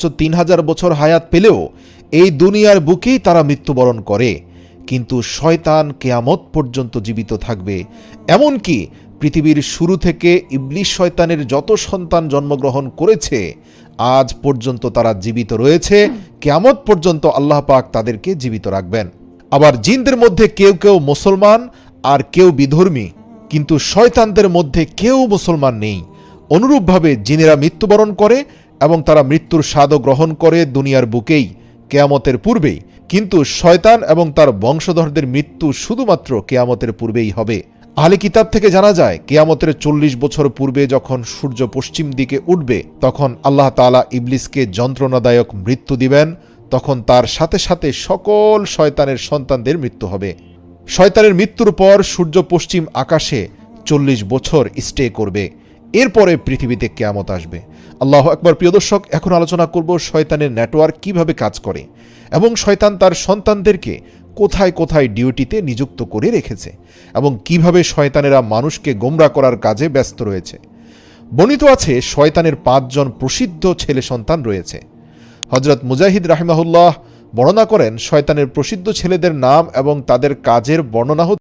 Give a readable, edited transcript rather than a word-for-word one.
সর্বোচ্চ 3000 বছর হায়াত পেলেও এই দুনিয়ার বুকেই তারা মৃত্যুবরণ করে। কিন্তু শয়তান কিয়ামত পর্যন্ত জীবিত থাকবে। এমনকি পৃথিবীর শুরু থেকে ইবলিস শয়তানের যত সন্তান জন্মগ্রহণ করেছে আজ পর্যন্ত তারা জীবিত রয়েছে। কিয়ামত পর্যন্ত আল্লাহ পাক তাদেরকে জীবিত রাখবেন। আবার জিনদের মধ্যে কেউ কেউ মুসলমান আর কেউ বিধর্মী, কিন্তু শয়তানদের মধ্যে কেউ মুসলমান নেই। অনুরূপভাবে জিনেরা মৃত্যুবরণ করে এবং তারা মৃত্যুর স্বাদও গ্রহণ করে দুনিয়ার বুকেই কিয়ামতের পূর্বেই, কিন্তু শয়তান এবং তার বংশধরদের মৃত্যু শুধুমাত্র কিয়ামতের পূর্বেই হবে। আহলে কিতাব থেকে জানা যায় কিয়ামতের 40 বছর পূর্বে যখন সূর্য পশ্চিম দিকে উঠবে তখন আল্লাহ তাআলা ইবলিসকে যন্ত্রণাদায়ক মৃত্যু দিবেন। তখন তার সাথে সাথে সকল শয়তানের সন্তানদের মৃত্যু হবে। শয়তানের মৃত্যুর পর সূর্য পশ্চিম আকাশে 40 বছর স্টে করবে। এরপরে পৃথিবীতে কিয়ামত আসবে। আল্লাহু আকবার। প্রিয় দর্শক, এখন আলোচনা করব শয়তানের নেটওয়ার্ক কিভাবে কাজ করে এবং শয়তান তার সন্তানদেরকে কোথায় কোথায় ডিউটিতে নিযুক্ত করে রেখেছে এবং কিভাবে শয়তানেরা মানুষকে গোমরাহ করার কাজে ব্যস্ত রয়েছে। বর্ণিত আছে শয়তানের 5 জন প্রসিদ্ধ ছেলে সন্তান রয়েছে। হযরত মুজাহিদ রাহিমাহুল্লাহ বর্ণনা করেন শয়তানের প্রসিদ্ধ ছেলেদের নাম এবং তাদের কাজের বর্ণনা